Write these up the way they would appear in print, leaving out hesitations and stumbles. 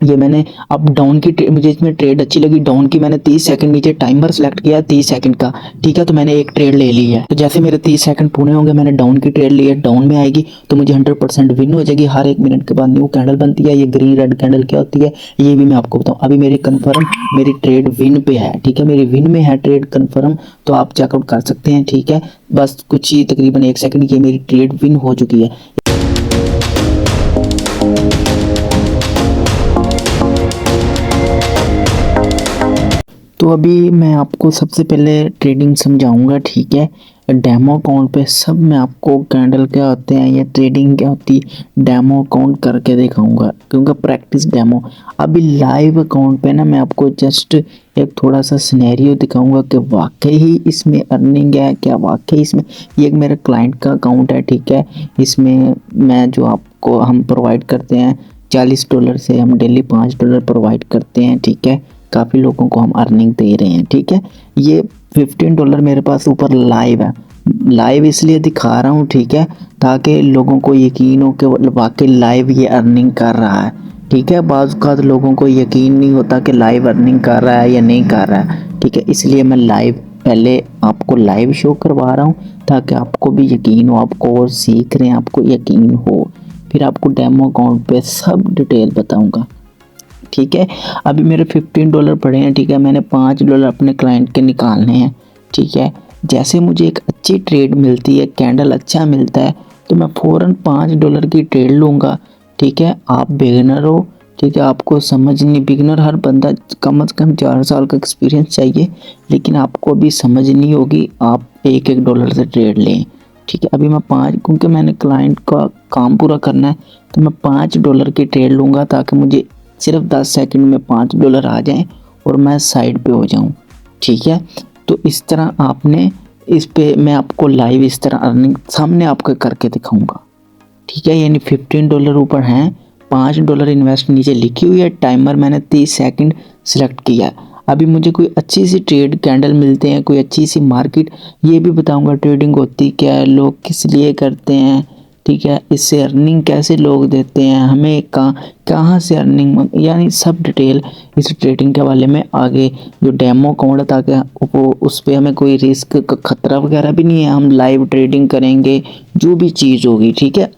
ये मैंने अब डाउन की मुझे इसमें ट्रेड अच्छी लगी, डाउन की मैंने 30 सेकंड नीचे टाइमर सेलेक्ट किया 30 सेकंड का, ठीक है। तो मैंने एक ट्रेड ले ली है। तो जैसे मेरे 30 सेकंड पूरे होंगे, मैंने डाउन की ट्रेड ली है, डाउन में आएगी तो मुझे 100% विन हो जाएगी। हर 1 मिनट के बाद न्यू कैंडल बनती है। ये ग्रीन रेड कैंडल क्या होती है ये भी मैं आपको बताऊँ। अभी मेरी कन्फर्म मेरी ट्रेड विन पे है, ठीक है, मेरी विन में है ट्रेड कन्फर्म, तो आप चेकआउट कर सकते हैं, ठीक है। बस कुछ ही तकरीबन 1 सेकंड की मेरी ट्रेड विन हो चुकी है। तो अभी मैं आपको सबसे पहले ट्रेडिंग समझाऊंगा, ठीक है। डेमो अकाउंट पे सब मैं आपको कैंडल क्या होते हैं या ट्रेडिंग क्या होती है डेमो अकाउंट करके दिखाऊंगा, क्योंकि प्रैक्टिस डेमो। अभी लाइव अकाउंट पे ना मैं आपको जस्ट एक थोड़ा सा सिनेरियो दिखाऊंगा कि वाकई ही इसमें अर्निंग है क्या, वाकई इसमें। ये एक मेरे क्लाइंट का अकाउंट है, ठीक है। इसमें मैं जो आपको हम प्रोवाइड करते हैं $40 से हम डेली $5 प्रोवाइड करते हैं, ठीक है। काफ़ी लोगों को हम अर्निंग दे रहे हैं, ठीक है। ये $15 मेरे पास ऊपर लाइव है। लाइव इसलिए दिखा रहा हूँ, ठीक है, ताकि लोगों को यकीन हो कि वाकई लाइव ये अर्निंग कर रहा है, ठीक है। बाज़ औक़ात लोगों को यकीन नहीं होता कि लाइव अर्निंग कर रहा है या नहीं कर रहा है, ठीक है। इसलिए मैं लाइव पहले आपको लाइव शो करवा रहा हूँ ताकि आपको भी यकीन हो, आपको और सीख रहे हैं आपको यकीन हो। फिर आपको डेमो अकाउंट पे सब डिटेल बताऊँगा, ठीक है। अभी मेरे $15 पड़े हैं, ठीक है। मैंने $5 अपने क्लाइंट के निकालने हैं, ठीक है। जैसे मुझे एक अच्छी ट्रेड मिलती है, कैंडल अच्छा मिलता है, तो मैं फ़ौरन $5 की ट्रेड लूँगा, ठीक है। आप बिगिनर हो, ठीक है, आपको समझ नहीं, बिगिनर हर बंदा कम से कम 4 साल का एक्सपीरियंस चाहिए, लेकिन आपको अभी समझ नहीं होगी, आप $1 से ट्रेड लें, ठीक है। अभी मैं 5, क्योंकि मैंने क्लाइंट का काम पूरा करना है, तो मैं $5 की ट्रेड लूँगा ताकि मुझे सिर्फ 10 सेकंड में $5 आ जाएं और मैं साइड पे हो जाऊं, ठीक है। तो इस तरह आपने इस पे मैं आपको लाइव इस तरह अर्निंग सामने आपको करके दिखाऊंगा, ठीक है। यानी $15 ऊपर हैं, $5 इन्वेस्ट नीचे लिखी हुई है, टाइमर मैंने 30 सेकंड सेलेक्ट किया। अभी मुझे कोई अच्छी सी ट्रेड कैंडल मिलते हैं, कोई अच्छी सी मार्केट, ये भी बताऊंगा ट्रेडिंग होती क्या है, लोग किस लिए करते हैं, ठीक है। इससे अर्निंग कैसे लोग देते हैं, हमें कहाँ से अर्निंग, यानी सब डिटेल इस ट्रेडिंग के बारे में आगे जो डेमो अकाउंट है, ताकि वो उस पर हमें कोई रिस्क का खतरा वगैरह भी नहीं है। हम लाइव ट्रेडिंग करेंगे जो भी चीज़ होगी, ठीक है।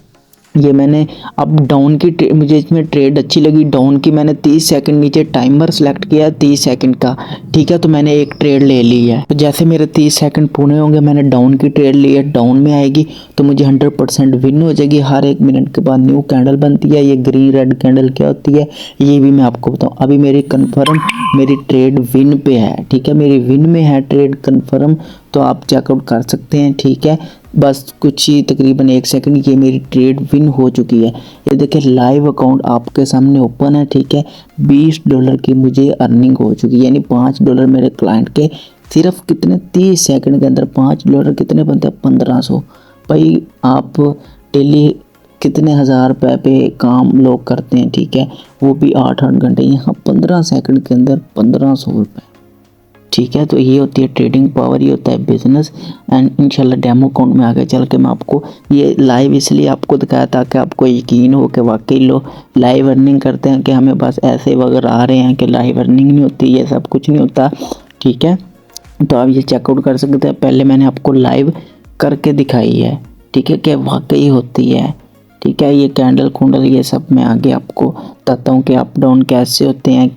ये मैंने अब डाउन की मुझे इसमें ट्रेड अच्छी लगी, डाउन की मैंने 30 सेकंड नीचे टाइमर सेलेक्ट किया 30 सेकंड का, ठीक है। तो मैंने एक ट्रेड ले ली है। तो जैसे मेरे 30 सेकंड पूरे होंगे, मैंने डाउन की ट्रेड ली है, डाउन में आएगी तो मुझे 100% विन हो जाएगी। हर 1 मिनट के बाद न्यू कैंडल बनती है। ये ग्रीन रेड कैंडल क्या होती है ये भी मैं आपको बताऊँ। अभी मेरी कन्फर्म मेरी ट्रेड विन पे है, ठीक है, मेरी विन में है ट्रेड कन्फर्म, तो आप चेकआउट कर सकते हैं, ठीक है। बस कुछ ही तकरीबन 1 सेकंड की मेरी ट्रेड विन हो चुकी है। ये देखिए लाइव अकाउंट आपके सामने ओपन है, ठीक है। $20 की मुझे अर्निंग हो चुकी है, यानी $5 मेरे क्लाइंट के सिर्फ कितने 30 सेकंड के अंदर $5 कितने बनते हैं 1500। भाई आप डेली कितने हज़ार रुपये पे काम लोग करते हैं, ठीक है, वो भी 8-8 घंटे, यहाँ 15 सेकंड के अंदर 1500 रुपये, ठीक है। तो ये होती है ट्रेडिंग पावर, ये होता है बिजनेस। एंड इंशाल्लाह डेमो अकाउंट में आगे चल के मैं आपको ये लाइव इसलिए आपको दिखाया ताकि आपको यकीन हो कि वाकई लोग लाइव अर्निंग करते हैं, कि हमें बस ऐसे वगैरह आ रहे हैं कि लाइव अर्निंग नहीं होती, ये सब कुछ नहीं होता, ठीक है। तो आप ये चेकआउट कर सकते हैं। पहले मैंने आपको लाइव करके दिखाई है, ठीक है, कि वाकई होती है, ठीक है। ये कैंडल कुंडल ये सब मैं आगे आपको बताता हूँ कि अप डाउन कैसे होते हैं,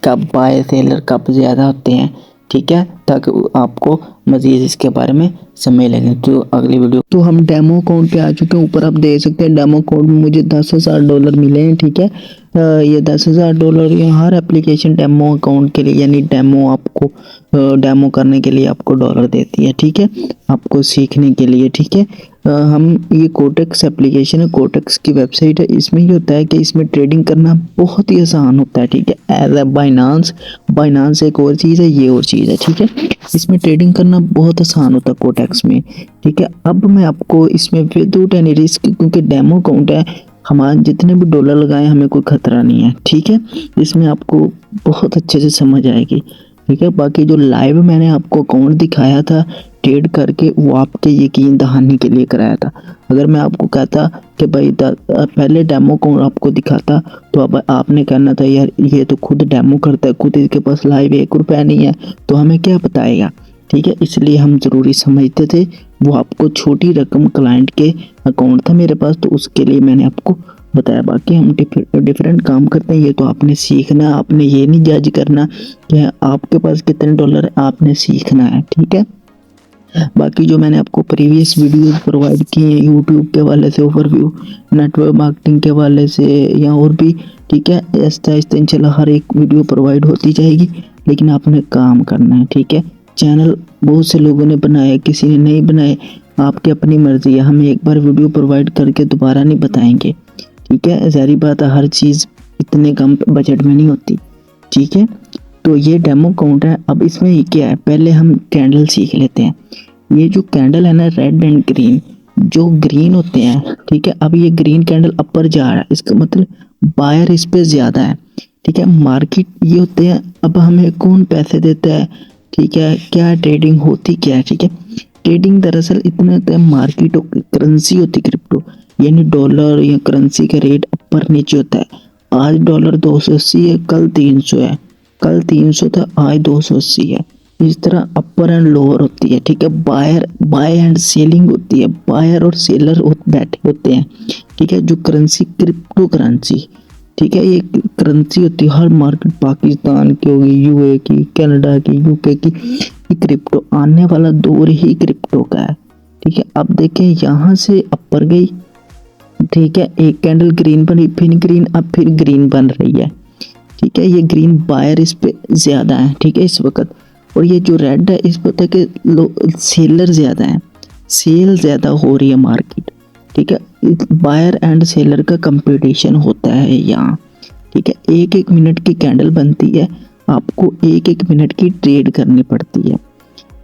कब बाय सेलर कब ज़्यादा होते हैं, ठीक है, ताकि आपको मज़ीद इसके बारे में समझ लगे। तो अगली वीडियो, तो हम डेमो अकाउंट पे आ चुके हैं। ऊपर आप देख सकते हैं डेमो अकाउंट में मुझे $10,000 मिले हैं, ठीक है। ये $10,000 ये हर एप्लीकेशन डेमो अकाउंट के लिए, यानी डेमो आपको डेमो करने के लिए आपको डॉलर देती है, ठीक है, आपको सीखने के लिए, ठीक है। हम ये कोटेक्स एप्लीकेशन है, कोटेक्स की वेबसाइट है। इसमें ये होता है कि इसमें ट्रेडिंग करना बहुत ही आसान होता है, ठीक है। एज ए बाइनांस एक और चीज़ है, ये और चीज़ है, ठीक है। इसमें ट्रेडिंग करना बहुत आसान होता है कोटेक्स में, ठीक है। अब मैं आपको इसमें विदाउट एनी रिस्क, क्योंकि डेमो अकाउंट है, हमारे जितने भी डॉलर लगाएं हमें कोई खतरा नहीं है, ठीक है। इसमें आपको बहुत अच्छे से समझ आएगी, ठीक है। बाकी जो लाइव मैंने आपको अकाउंट दिखाया था ट्रेड करके, वो आपके यकीन दहानी के लिए कराया था। अगर मैं आपको कहता कि भाई पहले डेमो अकाउंट आपको दिखाता, तो अब आपने कहना था यार ये तो खुद डेमो करता है, खुद इसके पास लाइव 1 रुपया नहीं है, तो हमें क्या बताएगा। ठीक है, इसलिए हम ज़रूरी समझते थे। वो आपको छोटी रकम क्लाइंट के अकाउंट था मेरे पास, तो उसके लिए मैंने आपको बताया। बाकी हम डिफरेंट काम करते हैं, ये तो आपने सीखना, आपने ये नहीं जज करना कि आपके पास कितने डॉलर है, आपने सीखना है। ठीक है। बाकी जो मैंने आपको प्रीवियस वीडियो प्रोवाइड किए हैं यूट्यूब के वाले से, ओवरव्यू, नेटवर्क मार्केटिंग के वाले से या और भी, ठीक है, आहिस्ता आहिस्ता इंशाल्लाह हर एक वीडियो प्रोवाइड होती जाएगी, लेकिन आपने काम करना है। ठीक है। चैनल बहुत से लोगों ने बनाया, किसी ने नहीं बनाए, आपकी अपनी मर्जी है। हम एक बार वीडियो प्रोवाइड करके दोबारा नहीं बताएंगे। ठीक है, ज़ाहिर बात है हर चीज़ इतने कम बजट में नहीं होती। ठीक है, तो ये डेमो अकाउंट है। अब इसमें ये क्या है, पहले हम कैंडल सीख लेते हैं। ये जो कैंडल है ना, रेड एंड ग्रीन, जो ग्रीन होते हैं, ठीक है, अब ये ग्रीन कैंडल अपर जा रहा है, इसका मतलब बायर इस पे ज़्यादा है। ठीक है, मार्केट ये होते हैं। अब हमें कौन पैसे देता है, ठीक है, क्या ट्रेडिंग होती क्या है। ठीक है, ट्रेडिंग दरअसल इतना होता है, मार्केट करेंसी होती क्रिप्टो, यानी डॉलर या करेंसी का रेट ऊपर नीचे होता है। आज डॉलर 280 है, कल 300 है, कल 300 था, आज 280 है। इस तरह अपर एंड लोअर होती है। ठीक है, बाय एंड सेलिंग होती है, बायर और सेलर बैठे होते हैं। ठीक है, जो करेंसी क्रिप्टो करेंसी, ठीक है, ये करेंसी होती है हर मार्केट, पाकिस्तान की होगी, यूए की, कनाडा की, यूके की, क्रिप्टो आने वाला दौर ही क्रिप्टो का है। ठीक है, अब देखें यहाँ से अपर गई, ठीक है, एक कैंडल ग्रीन बनी, फिर ग्रीन, अब फिर ग्रीन बन रही है। ठीक है, ये ग्रीन बायर इस पे ज़्यादा है। ठीक है, इस वक्त, और ये जो रेड है इस पर कि सेलर ज़्यादा है, सेल ज़्यादा हो रही है मार्केट। ठीक है, बायर एंड सेलर का कंपटीशन होता है यहाँ। ठीक है, एक एक मिनट की कैंडल बनती है, आपको एक एक मिनट की ट्रेड करनी पड़ती है।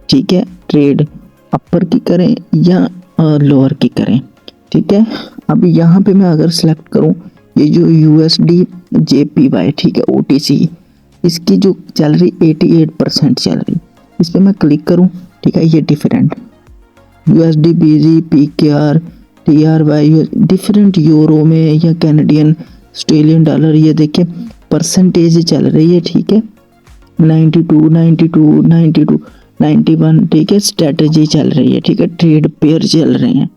ठीक है, ट्रेड अपर की करें या लोअर की करें। ठीक है, अब यहाँ पे मैं अगर सेलेक्ट करूँ ये जो USD JPY, ठीक है, OTC, इसकी जो चल रही 88% चल रही, इस पर मैं क्लिक करूँ, ठीक है, ये different USD BG PKR TRY different euro में या कैनेडियन ऑस्ट्रेलियन डॉलर, ये देखिए परसेंटेज चल रही है। ठीक है, 92 92 92 91, ठीक है, स्ट्रेटजी चल रही है। ठीक है, ट्रेड पेयर चल रहे हैं।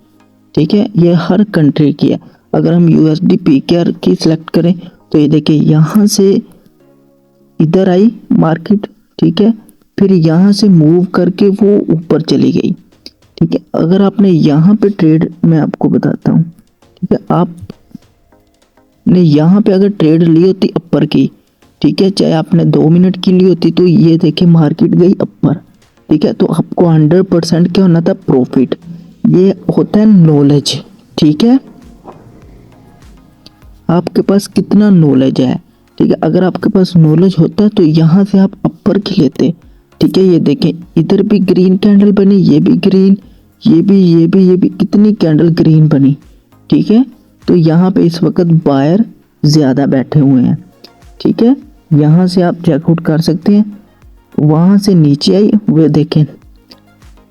ठीक है, ये हर कंट्री की है। अगर हम USD PKR की सिलेक्ट करें तो ये देखिए यहाँ से इधर आई मार्केट, ठीक है, फिर यहाँ से मूव करके वो ऊपर चली गई। ठीक है, अगर आपने यहाँ पे ट्रेड, मैं आपको बताता हूँ, ठीक है, आपने यहाँ पे अगर ट्रेड ली होती अपर की, ठीक है, चाहे आपने 2 मिनट की ली होती, तो ये देखिए मार्केट गई अपर। ठीक है, तो आपको 100% क्या होना था, प्रॉफिट। ये होता है नॉलेज। ठीक है, आपके पास कितना नॉलेज है। ठीक है, अगर आपके पास नॉलेज होता तो यहाँ से आप अपर की लेते। ठीक है, ये देखें इधर भी ग्रीन कैंडल बनी, ये भी ग्रीन, ये भी कितनी कैंडल ग्रीन बनी। ठीक है, तो यहाँ पे इस वक्त बायर ज़्यादा बैठे हुए हैं। ठीक है, यहाँ से आप चेकआउट कर सकते हैं। वहाँ से नीचे आई, वो देखें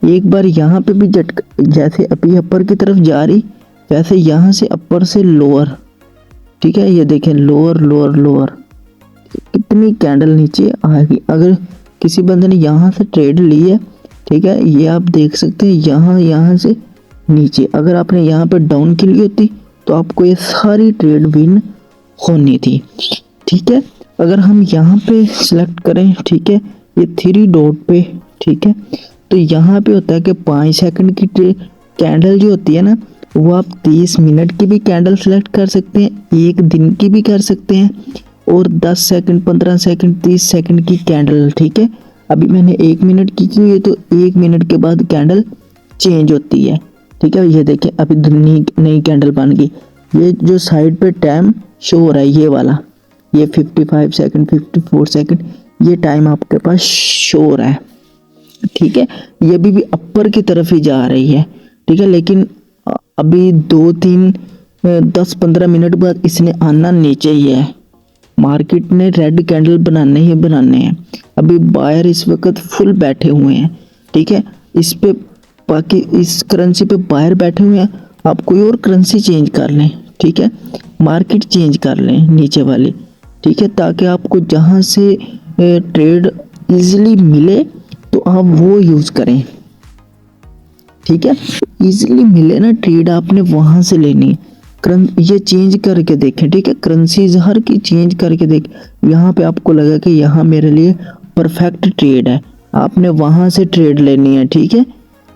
एक बार यहाँ पे भी जैसे अभी अपर की तरफ जा रही, वैसे यहाँ से अपर से लोअर। ठीक है, ये देखें लोअर लोअर लोअर, कितनी कैंडल नीचे आएगी। अगर किसी बंदे ने यहाँ से ट्रेड ली है, ठीक है, ये आप देख सकते हैं यहाँ से नीचे। अगर आपने यहाँ पे डाउन की ली होती तो आपको ये सारी ट्रेड विन होनी थी। ठीक है, अगर हम यहाँ पे सिलेक्ट करें, ठीक है, ये 3 डॉट पे, ठीक है, तो यहाँ पे होता है कि 5 सेकंड की कैंडल जो होती है ना, वो आप 30 मिनट की भी कैंडल सेलेक्ट कर सकते हैं, 1 दिन की भी कर सकते हैं, और 10 सेकंड 15 सेकंड 30 सेकंड की कैंडल। ठीक है, अभी मैंने 1 मिनट की है, तो 1 मिनट के बाद कैंडल चेंज होती है। ठीक है, ये देखिए अभी नई कैंडल बन गई। ये जो साइड पे टाइम शो हो रहा है, ये वाला, ये 55 सेकंड 54 सेकंड, ये टाइम आपके पास शो हो रहा है। ठीक है, ये भी अपर की तरफ ही जा रही है। ठीक है, लेकिन अभी 2-3 10-15 मिनट बाद इसने आना नीचे ही है। मार्केट ने रेड कैंडल बनाने ही बनाने हैं। अभी बायर इस वक्त फुल बैठे हुए हैं, ठीक है। इस पे बाकी इस करेंसी पे बायर बैठे हुए हैं, आप कोई और करेंसी चेंज कर लें, ठीक है, मार्केट चेंज कर लें नीचे वाली, ठीक है, ताकि आपको जहाँ से ट्रेड इजीली मिले तो आप वो यूज़ करें, ठीक है। इजीली मिले ना ट्रेड, आपने वहाँ से लेनी है। ये चेंज करके देखें, ठीक है, करेंसीज हर की चेंज करके देख, यहाँ पे आपको लगा कि यहाँ मेरे लिए परफेक्ट ट्रेड है, आपने वहाँ से ट्रेड लेनी है, ठीक है।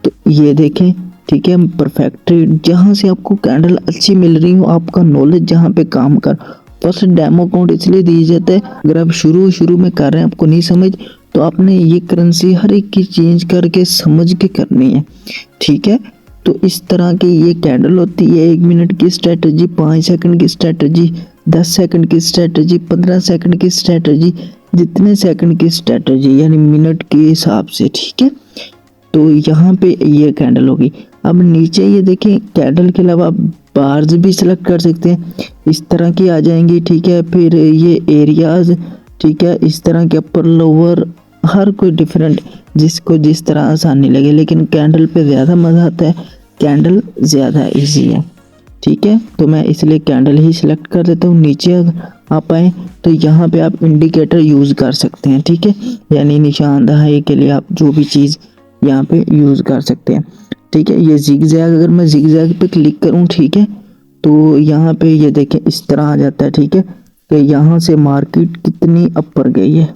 तो ये देखें, ठीक है, परफेक्ट ट्रेड जहाँ से आपको कैंडल अच्छी मिल रही हो, आपका नॉलेज जहाँ पे काम कर। फर्स्ट डेमो अकाउंट इसलिए दिया जाता है, अगर आप शुरू में कर रहे हैं, आपको नहीं समझ, तो आपने ये करेंसी हर एक की चेंज करके समझ के करनी है, ठीक है। तो इस तरह की ये कैंडल होती है, 1 मिनट की स्ट्रेटजी, 5 सेकंड की स्ट्रेटजी, 10 सेकंड की स्ट्रेटजी, 15 सेकंड की स्ट्रेटजी, जितने सेकंड की स्ट्रेटजी यानी मिनट के हिसाब से, ठीक है। तो यहाँ पे ये कैंडल होगी। अब नीचे ये देखें, कैंडल के अलावा बार्स भी सिलेक्ट कर सकते हैं, इस तरह की आ जाएंगी, ठीक है। फिर ये एरियाज, ठीक है, इस तरह के अपर लोअर, हर कोई डिफरेंट, जिसको जिस तरह आसानी लगे, लेकिन कैंडल पे ज़्यादा मज़ा आता है, कैंडल ज़्यादा इजी है, ठीक है। तो मैं इसलिए कैंडल ही सिलेक्ट कर देता हूँ। नीचे अगर आप आए तो यहाँ पे आप इंडिकेटर यूज़ कर सकते हैं, ठीक है, यानी निशानदही के लिए आप जो भी चीज़ यहाँ पे यूज़ कर सकते हैं, ठीक है। ये जिगजैग, अगर मैं जिगजैग पे क्लिक करूँ, ठीक है, तो यहाँ पे ये देखें इस तरह आ जाता है, ठीक है, कि यहाँ से मार्केट कितनी अपर गई है,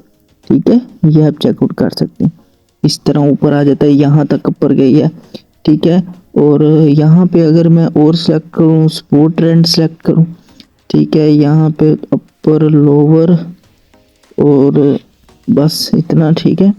ठीक है, ये आप चेकआउट कर सकते हैं। इस तरह ऊपर आ जाता है, यहाँ तक ऊपर गई है, ठीक है। और यहाँ पे अगर मैं और सेलेक्ट करूँ, स्पोर्ट ट्रेंड सेलेक्ट करूँ, ठीक है, यहाँ पे अपर लोअर और बस इतना, ठीक है।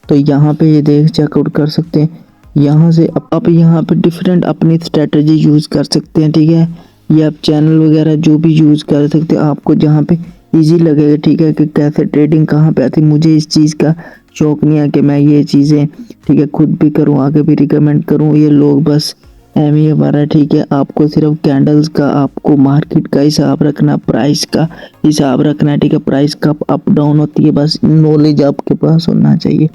तो यहाँ पे ये देख चेकआउट कर सकते हैं, यहाँ से आप यहाँ पे डिफरेंट अपनी स्ट्रेटजी यूज़ कर सकते हैं, ठीक है। ये आप चैनल वगैरह जो भी यूज़ कर सकते हैं, आपको जहाँ पे इजी लगेगा, ठीक है, कि कैसे ट्रेडिंग कहाँ पे आती है। मुझे इस चीज़ का शौक नहीं है कि मैं ये चीज़ें, ठीक है, खुद भी करूँ, आगे भी रिकमेंड करूँ, ये लोग बस एम ही हमारा, ठीक है। आपको सिर्फ कैंडल्स का, आपको मार्केट का हिसाब रखना, प्राइस का हिसाब रखना, ठीक है, प्राइस का अप डाउन होती है, बस नॉलेज आपके पास होना चाहिए,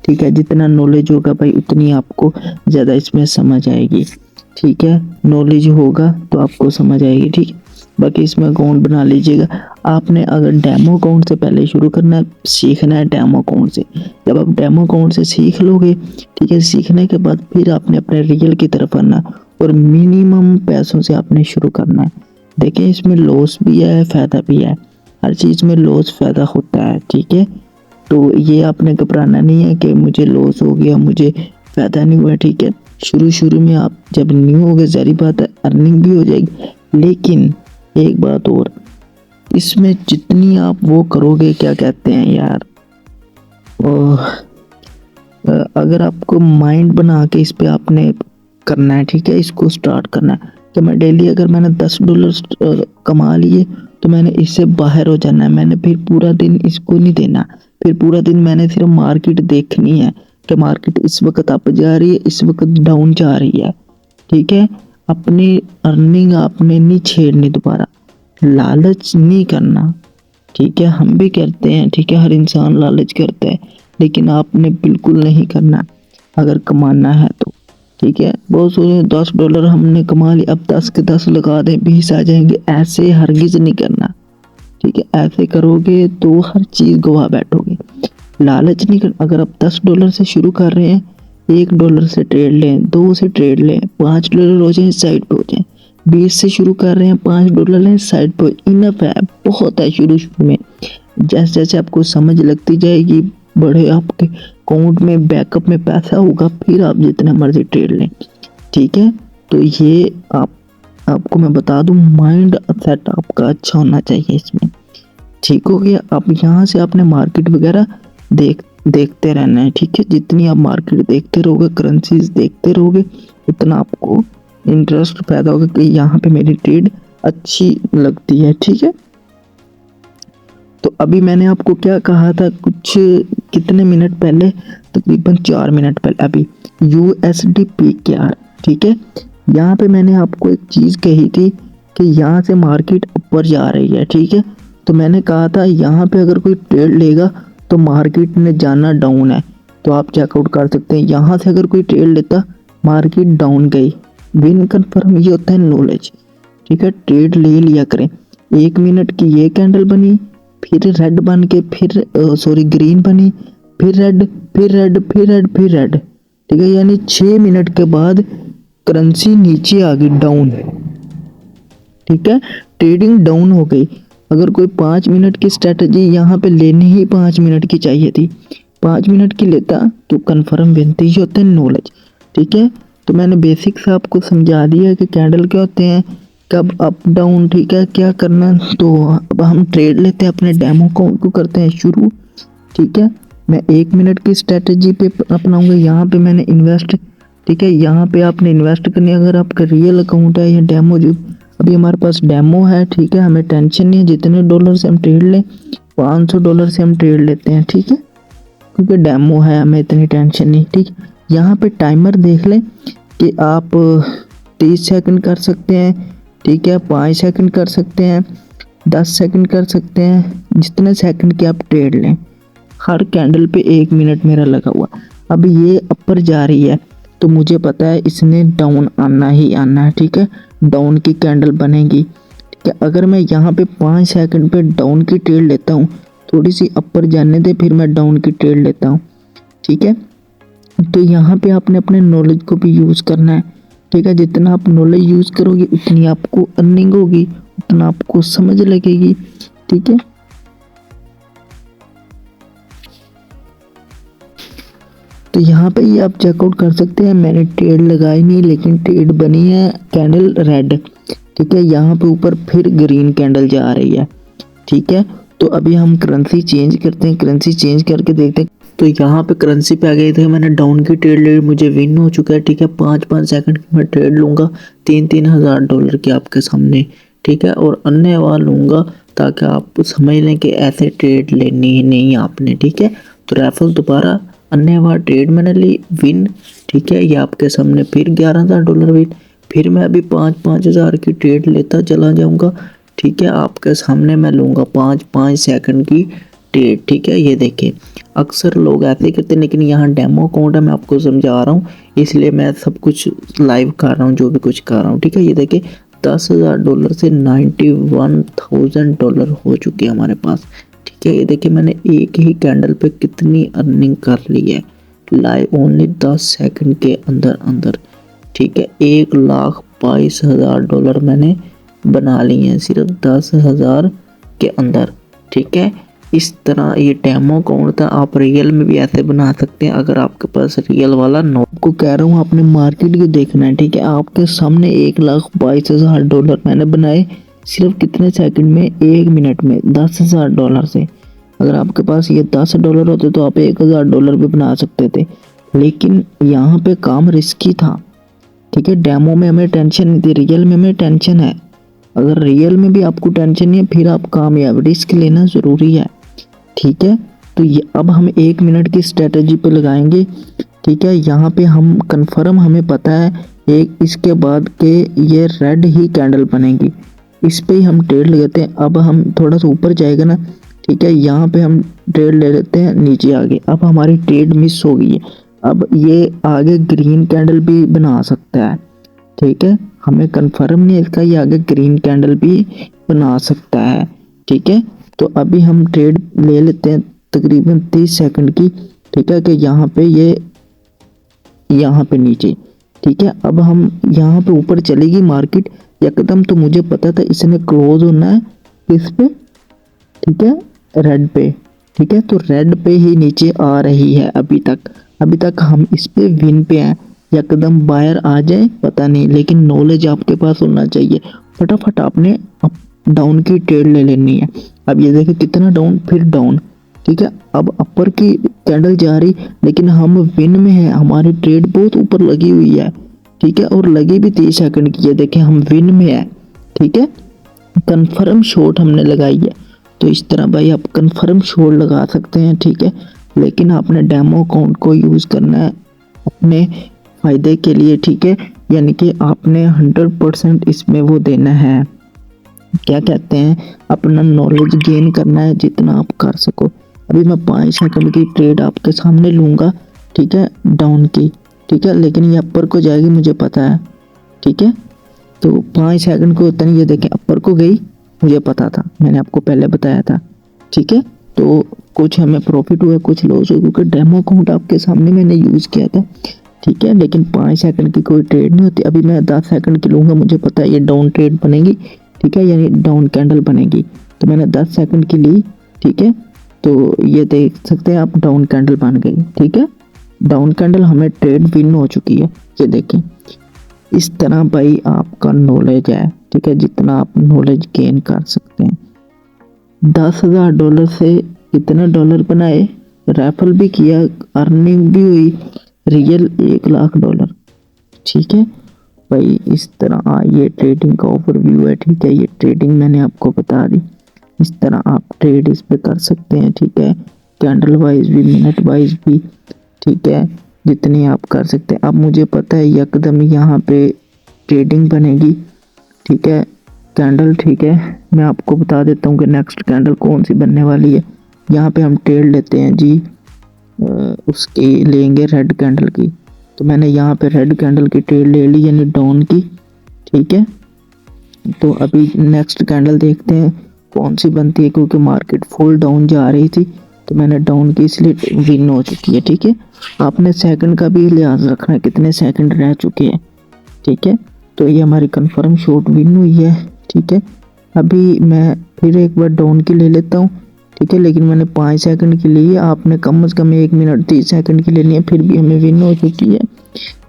ठीक है। जितना नॉलेज होगा भाई उतनी आपको ज़्यादा इसमें समझ आएगी, ठीक है, नॉलेज होगा तो आपको समझ आएगी, ठीक है। बाकी इसमें अकाउंट बना लीजिएगा। आपने अगर डेमो अकाउंट से पहले शुरू करना है, सीखना है डेमो अकाउंट से, जब आप डेमो अकाउंट से सीख लोगे, ठीक है, सीखने के बाद फिर आपने अपने रियल की तरफ आना और मिनिमम पैसों से आपने शुरू करना है। देखें इसमें लॉस भी है, फ़ायदा भी है, हर चीज़ में लॉस फ़ायदा होता है, ठीक है। तो ये आपने घबराना नहीं है कि मुझे लॉस हो गया, मुझे फ़ायदा नहीं हुआ, ठीक है। शुरू में आप जब न्यू हो गए, ज़ाहिर बात है अर्निंग भी हो जाएगी, लेकिन एक बात और, इसमें जितनी आप वो करोगे, क्या कहते हैं यार, अगर आपको माइंड बना के इस पे आपने करना है, ठीक है, इसको स्टार्ट करना है कि मैं डेली अगर मैंने $10 कमा लिए तो मैंने इससे बाहर हो जाना है, मैंने फिर पूरा दिन इसको नहीं देना, फिर पूरा दिन मैंने सिर्फ मार्केट देखनी है कि मार्केट इस वक्त अप जा रही है, इस वक्त डाउन जा रही है, ठीक है। अपनी अर्निंग आपने नहीं छेड़नी, दोबारा लालच नहीं करना, ठीक है। हम भी करते हैं, ठीक है, हर इंसान लालच करता है, लेकिन आपने बिल्कुल नहीं करना अगर कमाना है तो, ठीक है। बहुत सोचे $10 हमने कमा लिया, अब 10 के 10 लगा दें, 20 आ जाएंगे, ऐसे हरगिज़ नहीं करना, ठीक है। ऐसे करोगे तो हर चीज़ गवा बैठोगे। लालच नहीं कर, अगर आप $10 से शुरू कर रहे हैं, $1 से ट्रेड लें, 2 से ट्रेड लें, $5 हो जाए साइड पे हो जाए, 20 से शुरू कर रहे हैं, $5 लें साइड पे, इनफ है, बहुत है। शुरू में जैसे जैसे आपको समझ लगती जाएगी, बड़े आपके अकाउंट में बैकअप में पैसा होगा, फिर आप जितना मर्जी ट्रेड लें, ठीक है। तो ये आपको मैं बता दूं, माइंड सेट आपका अच्छा होना चाहिए इसमें, ठीक हो गया। अब यहाँ से आपने मार्केट वगैरह देखते रहना है, ठीक है। जितनी आप मार्केट देखते रहोगे, करेंसीज देखते रहोगे, उतना आपको इंटरेस्ट पैदा होगा कि यहाँ पे मेरी ट्रेड अच्छी लगती है, ठीक है। तो अभी मैंने आपको क्या कहा था, कुछ कितने मिनट पहले, तकरीबन 4 मिनट पहले, अभी USD PKR, ठीक है। यहाँ पे मैंने आपको एक चीज़ कही थी कि यहाँ से मार्केट ऊपर जा रही है, ठीक है। तो मैंने कहा था यहाँ पे अगर कोई ट्रेड लेगा तो मार्केट में जाना डाउन है, तो आप चेकआउट कर सकते हैं। यहाँ से अगर कोई ट्रेड लेता, मार्केट डाउन गई, विन कन्फर्म, ये होता है नॉलेज। ठीक है, ट्रेड ले लिया करें। 1 मिनट की ये कैंडल बनी, फिर रेड बन के फिर ग्रीन बनी, फिर रेड, फिर रेड, फिर रेड, फिर रेड। ठीक है, यानी 6 मिनट के बाद करेंसी नीचे आ गई, डाउन। ठीक है, ट्रेडिंग डाउन हो गई। अगर कोई 5 मिनट की स्ट्रेटजी यहाँ पे लेनी ही 5 मिनट की चाहिए थी, 5 मिनट की लेता तो कन्फर्म विन थी। ये होते हैं नॉलेज। ठीक है, तो मैंने बेसिक्स आपको समझा दिया कि कैंडल क्या होते हैं, कब अप डाउन। ठीक है, क्या करना। तो अब हम ट्रेड लेते हैं, अपने डेमो को करते हैं शुरू। ठीक है, मैं 1 मिनट की स्ट्रेटजी पे अपनाऊंगा। यहाँ पे मैंने इन्वेस्ट, ठीक है, यहाँ पे आपने इन्वेस्ट करनी है। अगर आपका रियल अकाउंट है या डेमो, जो अभी हमारे पास डेमो है, ठीक है, हमें टेंशन नहीं है। जितने डॉलर से हम ट्रेड लें, $500 से हम ट्रेड लेते हैं। ठीक है, क्योंकि डेमो है, हमें इतनी टेंशन नहीं। ठीक, यहाँ पे टाइमर देख लें कि आप 30 सेकंड कर सकते हैं। ठीक है, 5 सेकंड कर सकते हैं, 10 सेकंड कर सकते हैं, जितने सेकंड के आप ट्रेड लें। हर कैंडल पे 1 मिनट मेरा लगा हुआ। अब ये अपर जा रही है, तो मुझे पता है इसने डाउन आना ही आना है। ठीक है, डाउन की कैंडल बनेगी। ठीक है, अगर मैं यहाँ पे 5 सेकंड पे डाउन की ट्रेड लेता हूँ, थोड़ी सी अपर जाने दे, फिर मैं डाउन की ट्रेड लेता हूँ। ठीक है, तो यहाँ पे आपने अपने नॉलेज को भी यूज़ करना है। ठीक है, जितना आप नॉलेज यूज़ करोगे उतनी आपको अर्निंग होगी, उतना आपको समझ लगेगी। ठीक है, तो यहाँ पे ये आप चेकआउट कर सकते हैं। मैंने ट्रेड लगाई नहीं, लेकिन ट्रेड बनी है कैंडल रेड। ठीक है, यहाँ पे ऊपर फिर ग्रीन कैंडल जा रही है। ठीक है, तो अभी हम करेंसी चेंज करते हैं, करेंसी चेंज करके देखते हैं। तो यहाँ पे करेंसी पे आ गए थे, मैंने डाउन की ट्रेड ले, मुझे विन हो चुका है। ठीक है, 5-5 सेकंड की मैं ट्रेड लूँगा, $3-3 की आपके सामने। ठीक है, और अन्य वाला लूँगा, ताकि आप समझ लें कि ऐसे ट्रेड लेनी ही नहीं आपने। ठीक है, तो रेफल दोबारा अन्य बार ट्रेड मैंने ली, विन। ठीक है, ये आपके सामने फिर $11,000 विन। फिर मैं अभी 5-5 हज़ार की ट्रेड लेता चला जाऊंगा। ठीक है, आपके सामने मैं लूँगा 5-5 सेकंड की ट्रेड। ठीक है, ये देखिए, अक्सर लोग ऐसे ही करते हैं, लेकिन यहाँ डेमो अकाउंट है, मैं आपको समझा रहा हूँ, इसलिए मैं सब कुछ लाइव कर रहा हूँ, जो भी कुछ कर रहा हूँ। ठीक है, ये देखिए, $10,000 से $91,000 हो चुके हैं हमारे पास। ठीक है, ये देखिए, मैंने एक ही कैंडल पे कितनी अर्निंग कर ली है, लाइव ओनली 10 सेकंड के अंदर अंदर। ठीक है, $1,22,000 मैंने बना लिए हैं सिर्फ 10,000 के अंदर। ठीक है, इस तरह ये डेमो अकाउंट था। आप रियल में भी ऐसे बना सकते हैं, अगर आपके पास रियल वाला नो। आपको कह रहा हूँ, आपने मार्केट को देखना है। ठीक है, आपके सामने $1,22,000 मैंने बनाए सिर्फ कितने सेकंड में, 1 मिनट में, $10,000 से। अगर आपके पास ये $10 होते तो आप $1,000 भी बना सकते थे, लेकिन यहाँ पे काम रिस्की था। ठीक है, डेमो में हमें टेंशन नहीं थी, रियल में हमें टेंशन है। अगर रियल में भी आपको टेंशन नहीं है, फिर आप कामयाब, रिस्क लेना ज़रूरी है। ठीक है, तो ये अब हम 1 मिनट की स्ट्रेटजी पे लगाएंगे। ठीक है, यहाँ पे हम कंफर्म, हमें पता है एक इसके बाद के ये रेड ही कैंडल बनेगी, इस पे ही हम ट्रेड लगाते हैं। अब हम थोड़ा सा ऊपर जाएगा ना, ठीक है, यहाँ पे हम ट्रेड ले लेते हैं, नीचे आगे। अब हमारी ट्रेड मिस हो गई है, अब ये आगे ग्रीन कैंडल भी बना सकता है। ठीक है, हमें कंफर्म नहीं है इसका, ये आगे ग्रीन कैंडल भी बना सकता है। ठीक है, तो अभी हम ट्रेड ले लेते हैं तकरीबन 30 सेकंड की। ठीक है, कि यहाँ पे ये, यहाँ पे नीचे। ठीक है, अब हम यहाँ पे ऊपर चलेगी मार्केट एकदम, तो मुझे पता था इसने क्लोज होना है इस पे। ठीक है, रेड पे। ठीक है, तो रेड पे ही नीचे आ रही है अभी तक हम इस पे विन पे हैं। एकदम बायर आ जाए पता नहीं, लेकिन नॉलेज आपके पास होना चाहिए। फटाफट आपने अप डाउन की ट्रेड ले लेनी है। अब ये देखिए, कितना डाउन, फिर डाउन। ठीक है, अब अपर की कैंडल जा रही, लेकिन हम विन में हैं, हमारी ट्रेड बहुत ऊपर लगी हुई है। ठीक है, और लगी भी 30 सेकंड की है, देखें हम विन में है। ठीक है, कन्फर्म शॉट हमने लगाई है। तो इस तरह भाई आप कन्फर्म शॉट लगा सकते हैं। ठीक है, लेकिन आपने डेमो अकाउंट को यूज़ करना है अपने फ़ायदे के लिए। ठीक है, यानी कि आपने 100% इसमें वो देना है, क्या कहते हैं, अपना नॉलेज गेन करना है जितना आप कर सको। अभी मैं 5 सेकंड की ट्रेड आपके सामने लूँगा, ठीक है, डाउन की, ठीक है, लेकिन ये अपर को जाएगी मुझे पता है, ठीक है। तो 5 सेकंड को उतना ये देखें अपर को गई, मुझे पता था, मैंने आपको पहले बताया था, ठीक है। तो कुछ हमें प्रॉफिट हुआ, कुछ लॉस हुआ, क्योंकि डेमो अकाउंट आपके सामने मैंने यूज़ किया था, ठीक है। लेकिन 5 सेकंड की कोई ट्रेड नहीं होती। अभी मैं 10 सेकंड की लूँगा, मुझे पता है ये डाउन ट्रेड बनेगी, ठीक है, यानी डाउन कैंडल बनेगी। तो मैंने 10 सेकंड की ली, ठीक है। तो ये देख सकते हैं आप, डाउन कैंडल बन गई, ठीक है। डाउन कैंडल हमें ट्रेड विन हो चुकी है, ये देखें। इस तरह भाई आपका नॉलेज है, ठीक है, जितना आप नॉलेज गेन कर सकते हैं। $10,000 से कितने डॉलर बनाए, रेफल भी किया, अर्निंग भी हुई, रियल $1,00,000, ठीक है भाई। इस तरह ये ट्रेडिंग का ओवरव्यू है, ठीक है। ये ट्रेडिंग मैंने आपको बता दी, इस तरह आप ट्रेड इस पे कर सकते हैं, ठीक है, कैंडल वाइज भी, मिनट वाइज भी, ठीक है, जितनी आप कर सकते हैं। अब मुझे पता है एकदम यहाँ पे ट्रेडिंग बनेगी, ठीक है, कैंडल, ठीक है। मैं आपको बता देता हूँ कि नेक्स्ट कैंडल कौन सी बनने वाली है। यहाँ पे हम ट्रेड लेते हैं जी, उसकी लेंगे रेड कैंडल की। तो मैंने यहाँ पे रेड कैंडल की ट्रेड ले ली, यानी डाउन की, ठीक है। तो अभी नेक्स्ट कैंडल देखते हैं कौन सी बनती है, क्योंकि मार्केट फुल डाउन जा रही थी, तो मैंने डाउन की, इसलिए विन हो चुकी है, ठीक है। आपने सेकंड का भी लिहाज रखना है, कितने सेकंड रह चुके हैं, ठीक है। तो ये हमारी कंफर्म शॉट विन हुई है, ठीक है। अभी मैं फिर एक बार डाउन की ले लेता हूँ, ठीक है, लेकिन मैंने 5 सेकंड की ली है, आपने कम से कम 1 मिनट 30 सेकंड की लेनी है, फिर भी हमें विन हो चुकी है,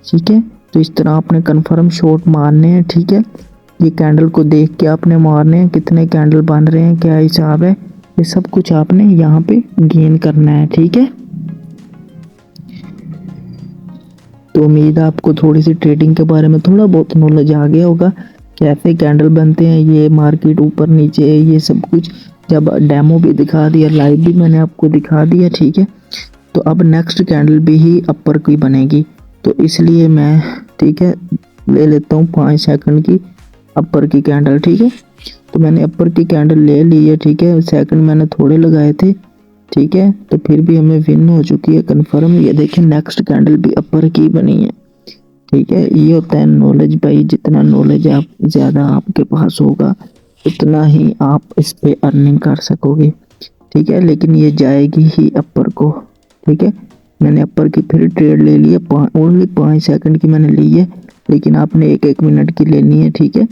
ठीक है। तो इस तरह आपने कंफर्म शॉट मारने हैं, ठीक है। ये कैंडल को देख के आपने मारने हैं, कितने कैंडल बन रहे हैं, क्या हिसाब है, ये सब कुछ आपने यहाँ पे गेन करना है, ठीक है। तो उम्मीद है आपको थोड़ी सी ट्रेडिंग के बारे में थोड़ा बहुत नॉलेज आ गया होगा, कैसे कैंडल बनते हैं, ये मार्केट ऊपर नीचे है, ये सब कुछ। जब डेमो भी दिखा दिया, लाइव भी मैंने आपको दिखा दिया, ठीक है। तो अब नेक्स्ट कैंडल भी ही अपर की बनेगी, तो इसलिए मैं, ठीक है, ले लेता हूँ 5 सेकंड की अपर की कैंडल, ठीक है। तो मैंने अपर की कैंडल ले ली है, ठीक है, सेकंड मैंने थोड़े लगाए थे, ठीक है। तो फिर भी हमें विन हो चुकी है कंफर्म। ये देखिए नेक्स्ट कैंडल भी अपर की बनी है, ठीक है। ये होता है नॉलेज भाई, जितना नॉलेज आप ज़्यादा आपके पास होगा उतना ही आप इस पे अर्निंग कर सकोगे, ठीक है। लेकिन ये जाएगी ही अपर को, ठीक है। मैंने अपर की फिर ट्रेड ले ली है, ओनली 5 सेकंड की मैंने ली है, लेकिन आपने 1-1 मिनट की लेनी है, ठीक है।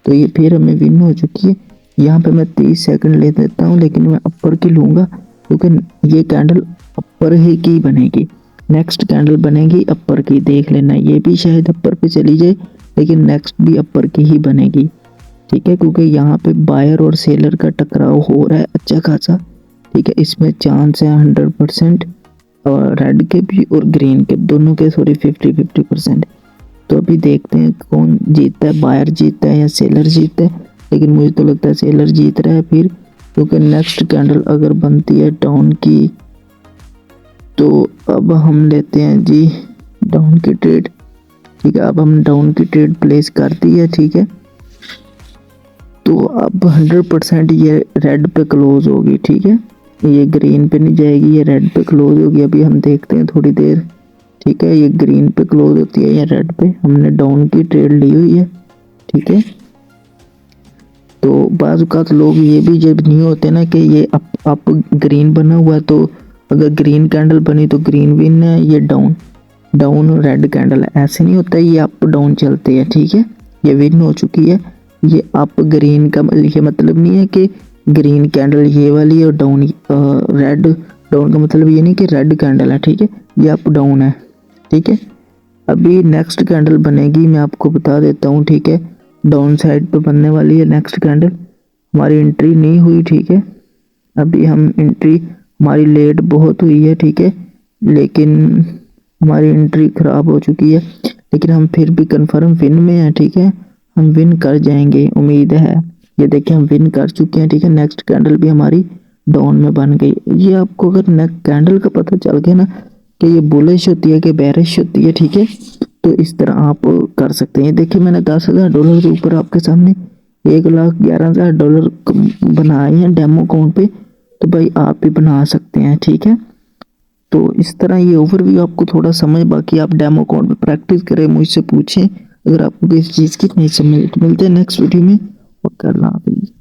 तो ये फिर हमें विन हो चुकी है। यहाँ पे मैं 30 सेकंड ले देता हूँ, लेकिन मैं अपर की लूँगा, क्योंकि ये कैंडल अपर ही की बनेगी। नेक्स्ट कैंडल बनेगी अपर की, देख लेना, ये भी शायद अपर पे चली जाए, लेकिन नेक्स्ट भी अपर की ही बनेगी, ठीक है। क्योंकि यहाँ पे बायर और सेलर का टकराव हो रहा है अच्छा खासा, ठीक है। इसमें चांस है 100%, और रेड के भी और ग्रीन के दोनों के, सॉरी 50-50%। तो अभी देखते हैं कौन जीतता है, बायर जीतता है या सेलर जीतता है, लेकिन मुझे तो लगता है सेलर जीत रहा है फिर, क्योंकि नेक्स्ट कैंडल अगर बनती है डाउन की, तो अब हम लेते हैं जी डाउन की ट्रेड, ठीक है। अब हम डाउन की ट्रेड प्लेस कर दी है, ठीक है। तो अब 100% ये रेड पे क्लोज होगी, ठीक है, ये ग्रीन पे नहीं जाएगी, ये रेड पे क्लोज होगी। अभी हम देखते हैं थोड़ी देर, ठीक है, ये ग्रीन पे क्लोज होती है या रेड पे। हमने डाउन की ट्रेड ली हुई है, ठीक है। तो बाज़ औक़ात लोग ये भी जब नहीं होते ना कि ये अप ग्रीन बना हुआ है, तो अगर ग्रीन कैंडल बनी तो ग्रीन विन है, ये डाउन रेड कैंडल है, ऐसे नहीं होता, ये अप डाउन चलते हैं, ठीक है। ये विन हो चुकी है। ये अप ग्रीन का ये मतलब नहीं है कि ग्रीन कैंडल ये वाली और डाउन रेड, डाउन का मतलब ये नहीं कि रेड कैंडल है, ठीक है, ये अप डाउन है, ठीक है। अभी नेक्स्ट कैंडल बनेगी, मैं आपको बता देता हूँ, ठीक है, डाउन साइड पे बनने वाली है नेक्स्ट कैंडल। हमारी एंट्री नहीं हुई, ठीक है, अभी हम एंट्री, हमारी लेट बहुत हुई है, ठीक है, लेकिन हमारी एंट्री ख़राब हो चुकी है, लेकिन हम फिर भी कंफर्म विन में हैं, ठीक है, हम विन कर जाएंगे, उम्मीद है। ये देखिए हम विन कर चुके हैं, ठीक है। नेक्स्ट कैंडल भी हमारी डाउन में बन गई। ये आपको अगर नेक्स्ट कैंडल का पता चल गया ना कि ये बुलिश होती है कि बेरिश होती है, ठीक है, तो इस तरह आप कर सकते हैं। देखिए मैंने $10,000 के ऊपर आपके सामने $1,11,000 बनाए हैं डेमो अकाउंट पे, तो भाई आप भी बना सकते हैं, ठीक है। तो इस तरह ये ओवरव्यू आपको थोड़ा समझ, बाकी आप डेमो अकाउंट में प्रैक्टिस करें, मुझसे पूछें अगर आपको किसी चीज़ की नहीं समझ। तो मिलते हैं नेक्स्ट वीडियो में। और करना हाफिज़।